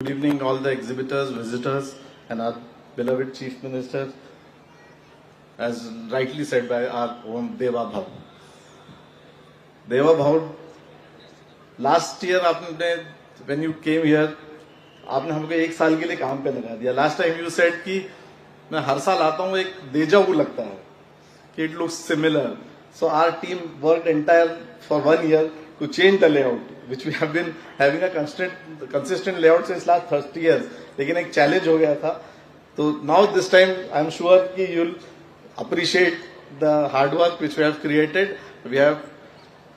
Good evening, all the exhibitors, visitors, and our beloved Chief Minister, as rightly said by our own Deva Bhav. Deva Bhav, last year आपने, when you came here, आपने हमको एक साल के लिए काम पे लगा दिया. Last time you said कि मैं हर साल आता हूँ एक deja vu लगता है कि it looks similar. So our team worked entire for 1 year to change the layout, which we have been having a consistent layout since last 30 years. लेकिन एक challenge हो गया था. तो now this time I am sure कि you'll appreciate the hard work which we have created. We have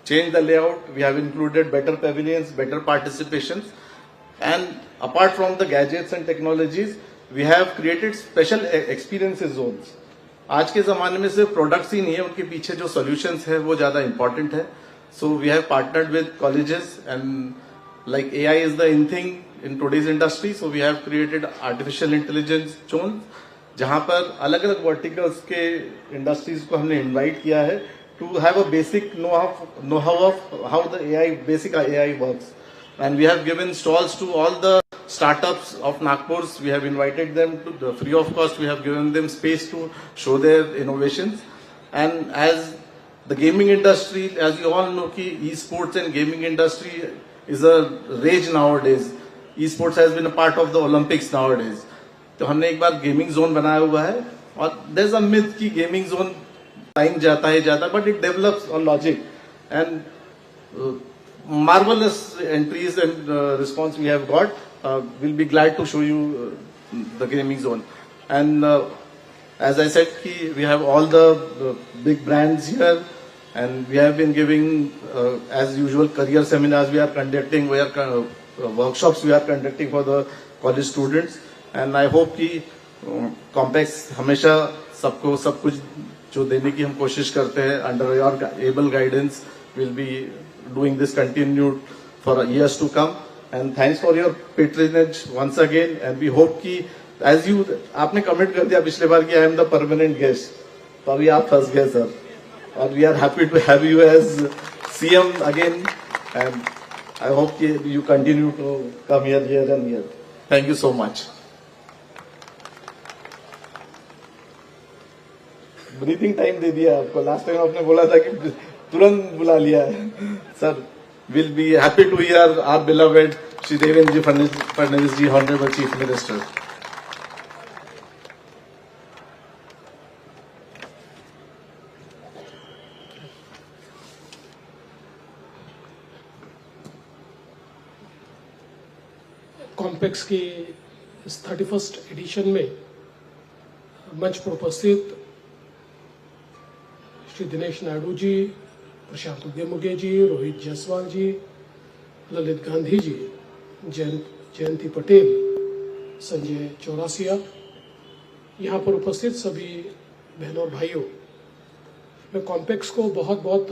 changed the layout. We have included better pavilions, better participations, and apart from the gadgets and technologies, we have created special experiences zones. आज के जमाने में सिर्फ products ही नहीं है, उनके पीछे जो सॉल्यूशंस है वो ज्यादा इंपॉर्टेंट है. So we have partnered with colleges, and like AI is the in thing in today's industry, so we have created artificial intelligence zones, जहां पर अलग अलग वर्टिकल्स के इंडस्ट्रीज को हमने इनवाइट किया है to have a basic know-how of how the basic AI works. And we have given stalls to all the startups of Nagpur. We have invited them to free of cost. We have given them space to show their innovations. And as the gaming industry, as you all know, ki esports and gaming industry is a rage nowadays. Esports has been a part of the Olympics nowadays. तो हमने एक बार gaming zone बनाया हुआ है, और there is a myth कि gaming zone time जाता है, but it develops on logic and marvelous entries and response we have got. We'll be glad to show you the gaming zone. And as I said, we have all the big brands here, and we have been giving, as usual, career seminars we are conducting, workshops we are conducting for the college students. And I hope कि Compex हमेशा सबको सब कुछ जो देने की हम कोशिश करते हैं, under your able guidance, will be doing this continued for years to come. And thanks for your patronage once again. And we hope कि as you आपने कमेंट कर दिया पिछले बार कि I am the permanent guest, तो अभी आप फंस गए सर. और we are happy to have you as CM again. And I hope कि you continue to come here and here. Thank you so much. Breathing time दे दिया आपको. लास्ट टाइम आपने बोला था कि तुरंत बुला लिया है. Sir, will be happy to hear our beloved Shri Devendra ji Fadnavis ji, honourable chief minister. कॉम्पेक्स की इस 31st एडिशन में मंच पर उपस्थित श्री दिनेश नायडू जी, प्रशांत उद्यमुगे जी, रोहित जायसवाल जी, ललित गांधी जी, जयंती पटेल, संजय चौरासिया, यहाँ पर उपस्थित सभी बहनों और भाइयों, मैं कॉम्पेक्स को बहुत बहुत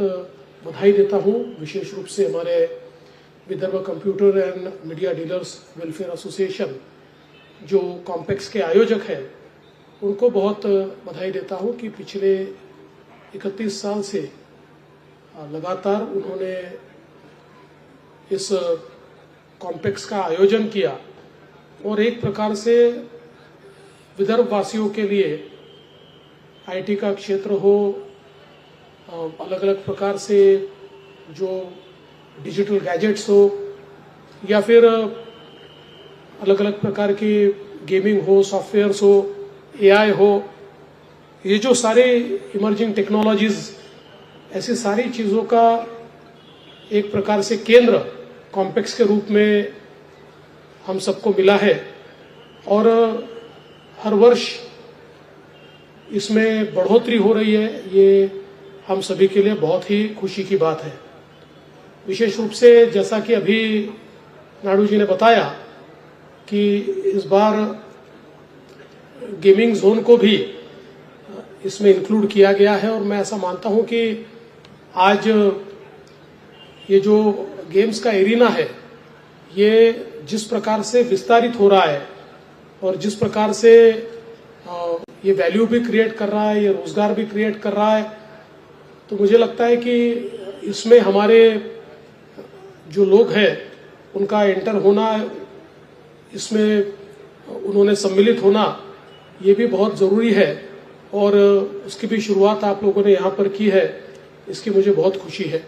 बधाई देता हूँ. विशेष रूप से हमारे Vidarbha computer and media dealers welfare association जो कॉम्पेक्स के आयोजक हैं, उनको बहुत बधाई देता हूँ कि पिछले 31 साल से लगातार उन्होंने इस कॉम्पेक्स का आयोजन किया, और एक प्रकार से विदर्भ वासियों के लिए आईटी का क्षेत्र हो, अलग अलग प्रकार से जो डिजिटल गैजेट्स हो, या फिर अलग अलग प्रकार की गेमिंग हो, सॉफ्टवेयर्स हो, एआई हो, ये जो सारे इमर्जिंग टेक्नोलॉजीज, ऐसी सारी चीज़ों का एक प्रकार से केंद्र कॉम्पेक्स के रूप में हम सबको मिला है, और हर वर्ष इसमें बढ़ोतरी हो रही है. ये हम सभी के लिए बहुत ही खुशी की बात है. विशेष रूप से जैसा कि अभी नायडू जी ने बताया कि इस बार गेमिंग जोन को भी इसमें इंक्लूड किया गया है, और मैं ऐसा मानता हूं कि आज ये जो गेम्स का एरिना है, ये जिस प्रकार से विस्तारित हो रहा है और जिस प्रकार से ये वैल्यू भी क्रिएट कर रहा है, ये रोजगार भी क्रिएट कर रहा है, तो मुझे लगता है कि इसमें हमारे जो लोग हैं उनका एंटर होना इसमें उन्होंने सम्मिलित होना ये भी बहुत ज़रूरी है और उसकी भी शुरुआत आप लोगों ने यहाँ पर की है, इसकी मुझे बहुत खुशी है।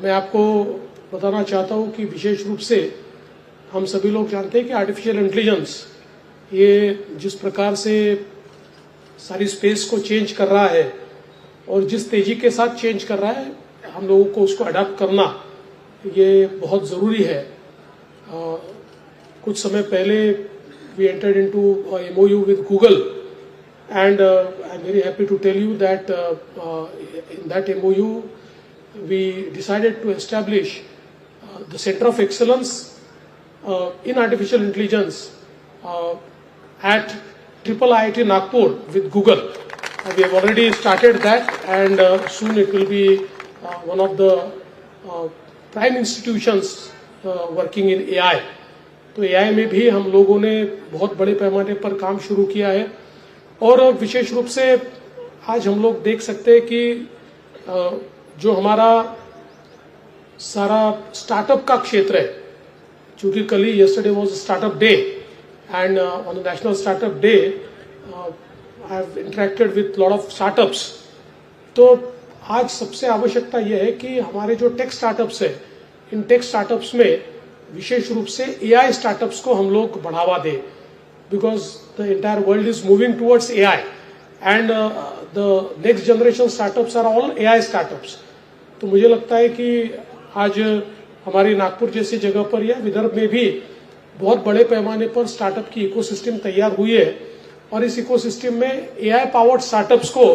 मैं आपको बताना चाहता हूँ कि विशेष रूप से हम सभी लोग जानते हैं कि आर्टिफिशियल इंटेलिजेंस ये जिस प्रकार से सारी स्पेस को चेंज कर रहा है और जिस तेजी के साथ चेंज कर रहा है, हम लोगों को उसको अडॉप्ट करना ये बहुत ज़रूरी है। कुछ समय पहले we entered into a MOU with Google, and I'm very happy to tell you that in that MOU we decided to establish the Center of Excellence in Artificial Intelligence at IIIT Nagpur with Google. We have already started that, and soon it will be one of the prime institutions working in AI. तो AI में भी हम लोगों ने बहुत बड़े पैमाने पर काम शुरू किया है और विशेष रूप से आज हम लोग देख सकते हैं कि जो हमारा सारा स्टार्टअप का क्षेत्र है, चूंकि कल ही yesterday was startup day and on the national startup day I have interacted with lot of startups. तो आज सबसे आवश्यकता यह है कि हमारे जो टेक स्टार्टअप्स है, इन टेक स्टार्टअप्स में विशेष रूप से AI स्टार्टअप्स को हम लोग बढ़ावा दें, because the entire world is moving towards AI and the next generation startups are all AI startups. तो मुझे लगता है कि आज हमारी नागपुर जैसी जगह पर या विदर्भ में भी बहुत बड़े पैमाने पर स्टार्टअप की इकोसिस्टम तैयार हुई है और इस इकोसिस्टम में AI पावर्ड स्टार्टअप्स को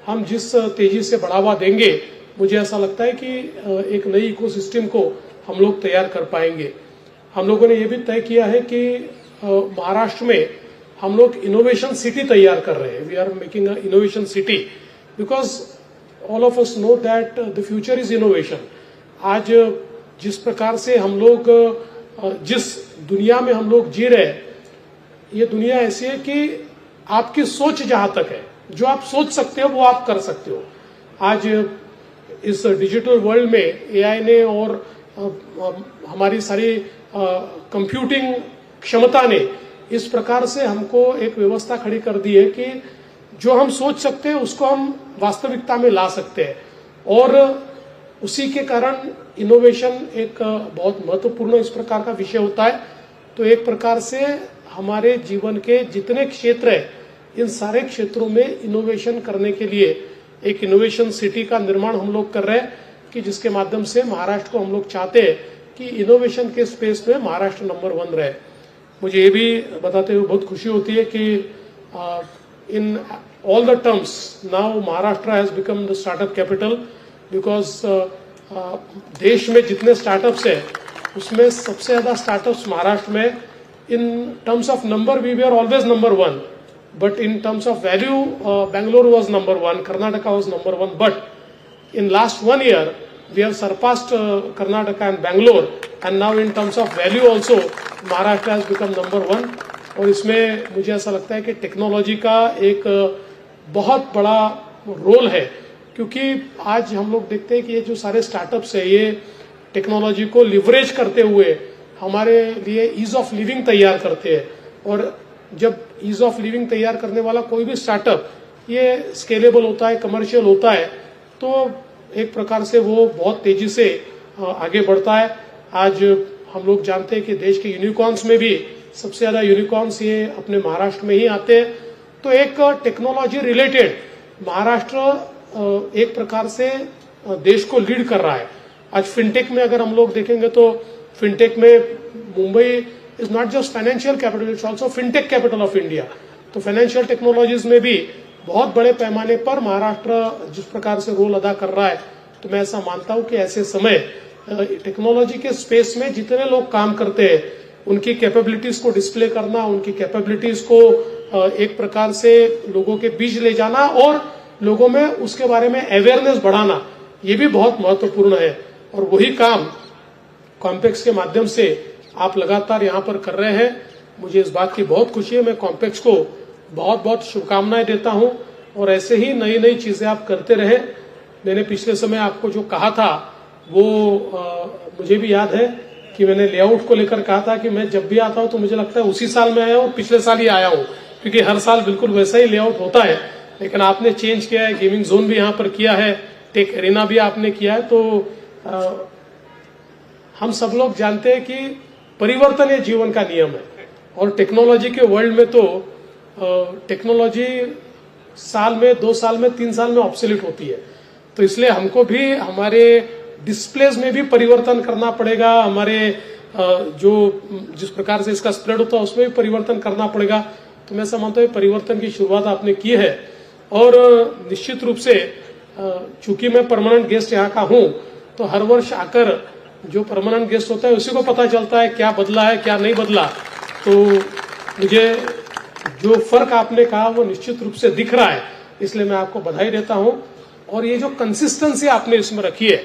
हम जिस तेजी से बढ़ावा देंगे, मुझे ऐसा लगता है कि एक नई इकोसिस्टम को हम लोग तैयार कर पाएंगे। हम लोगों ने ये भी तय किया है कि महाराष्ट्र में हम लोग इनोवेशन सिटी तैयार कर रहे हैं। We are making a innovation city because all of us know that the future is innovation. आज जिस प्रकार से हम लोग जिस दुनिया में हम लोग जी रहे हैं, ये दुनिया ऐसी है कि आपकी सोच जहां तक है, जो आप सोच सकते हो वो आप कर सकते हो। आज इस डिजिटल वर्ल्ड में AI ने और हमारी सारी कंप्यूटिंग क्षमता ने इस प्रकार से हमको एक व्यवस्था खड़ी कर दी है कि जो हम सोच सकते हैं उसको हम वास्तविकता में ला सकते हैं और उसी के कारण इनोवेशन एक बहुत महत्वपूर्ण इस प्रकार का विषय होता है। तो एक प्रकार से हमारे जीवन के जितने क्षेत्र है, इन सारे क्षेत्रों में इनोवेशन करने के लिए एक इनोवेशन सिटी का निर्माण हम लोग कर रहे हैं कि जिसके माध्यम से महाराष्ट्र को हम लोग चाहते हैं कि इनोवेशन के स्पेस में महाराष्ट्र नंबर 1 रहे। मुझे ये भी बताते हुए बहुत खुशी होती है कि in all the terms now Maharashtra has become the startup capital because देश में जितने स्टार्टअप्स है उसमें सबसे ज्यादा स्टार्टअप्स महाराष्ट्र में। In terms of number we were always number 1, but in terms of value Bangalore was number 1, Karnataka was number 1, but in last 1 year we have surpassed Karnataka and Bangalore, and now in terms of value also Maharashtra has become number 1। और इसमें मुझे ऐसा लगता है कि technology का एक बहुत बड़ा रोल है, क्योंकि आज हम लोग देखते हैं कि ये जो सारे स्टार्टअप्स है ये टेक्नोलॉजी को लिवरेज करते हुए हमारे लिए ईज ऑफ लिविंग तैयार करते हैं। और जब ईज ऑफ लिविंग तैयार करने वाला कोई भी स्टार्टअप ये स्केलेबल होता है, कमर्शियल होता है, तो एक प्रकार से वो बहुत तेजी से आगे बढ़ता है। आज हम लोग जानते हैं कि देश के यूनिकॉर्न्स में भी सबसे ज्यादा यूनिकॉर्न्स ये अपने महाराष्ट्र में ही आते हैं। तो एक टेक्नोलॉजी रिलेटेड महाराष्ट्र एक प्रकार से देश को लीड कर रहा है। आज फिनटेक में अगर हम लोग देखेंगे तो फिनटेक में Mumbai is not just financial capital, it's also fintech capital of India. तो फाइनेंशियल टेक्नोलॉजीज में भी बहुत बड़े पैमाने पर महाराष्ट्र जिस प्रकार से रोल अदा कर रहा है, तो मैं ऐसा मानता हूं कि ऐसे समय टेक्नोलॉजी के स्पेस में जितने लोग काम करते हैं उनकी कैपेबिलिटीज को डिस्प्ले करना, उनकी कैपेबिलिटीज को एक प्रकार से लोगों के बीच ले जाना और लोगों में उसके बारे में अवेयरनेस बढ़ाना, ये भी बहुत महत्वपूर्ण है। और वही काम कॉम्पेक्स के माध्यम से आप लगातार यहाँ पर कर रहे हैं। मुझे इस बात की बहुत खुशी है। मैं कॉम्पेक्स को बहुत बहुत शुभकामनाएं देता हूं और ऐसे ही नई नई चीजें आप करते रहे। मैंने पिछले समय आपको जो कहा था वो मुझे भी याद है कि मैंने लेआउट को लेकर कहा था कि मैं जब भी आता हूं तो मुझे लगता है उसी साल में आया हूं, पिछले साल ही आया हूं, क्योंकि हर साल बिल्कुल वैसा ही लेआउट होता है। लेकिन आपने चेंज किया है, गेमिंग जोन भी यहाँ पर किया है, टेक एरिना भी आपने किया है। तो हम सब लोग जानते हैं कि परिवर्तन ये जीवन का नियम है, और टेक्नोलॉजी के वर्ल्ड में तो टेक्नोलॉजी साल में, 2 साल में, 3 साल में ऑब्सोल्यूट होती है। तो इसलिए हमको भी हमारे डिस्प्लेज में भी परिवर्तन करना पड़ेगा, हमारे जो जिस प्रकार से इसका स्प्रेड होता है उसमें भी परिवर्तन करना पड़ेगा। तो मैं समझता हूँ परिवर्तन की शुरुआत आपने की है, और निश्चित रूप से चूंकि मैं परमानेंट गेस्ट यहाँ का हूँ, तो हर वर्ष आकर जो परमानेंट गेस्ट होता है उसी को पता चलता है क्या बदला है क्या नहीं बदला। तो मुझे जो फर्क आपने कहा वो निश्चित रूप से दिख रहा है, इसलिए मैं आपको बधाई देता हूं। और ये जो कंसिस्टेंसी आपने इसमें रखी है,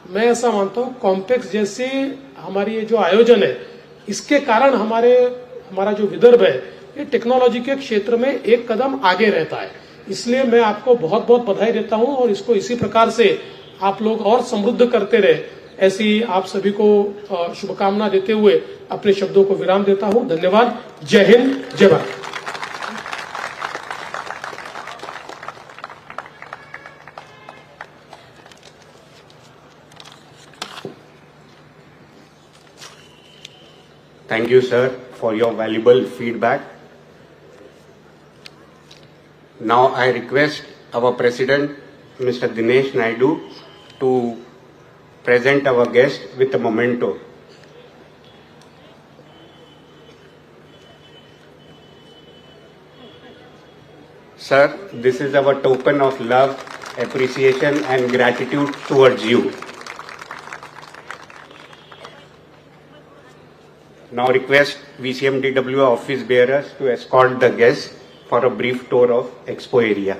मैं ऐसा मानता हूं कॉम्प्लेक्स जैसे हमारी ये जो आयोजन है, इसके कारण हमारा जो विदर्भ है ये टेक्नोलॉजी के क्षेत्र में एक कदम आगे रहता है। इसलिए मैं आपको बहुत बहुत बधाई देता हूं, और इसको इसी प्रकार से आप लोग और समृद्ध करते रहे, ऐसी आप सभी को शुभकामना देते हुए अपने शब्दों को विराम देता हूं। धन्यवाद। जय हिंद, जय Bharat. Thank you, sir, for your valuable feedback. Now I request our President, Mr. Dinesh Naidu, to present our guest with a memento. Sir, this is our token of love, appreciation and gratitude towards you. Now request VCMDW office bearers to escort the guests for a brief tour of Expo area.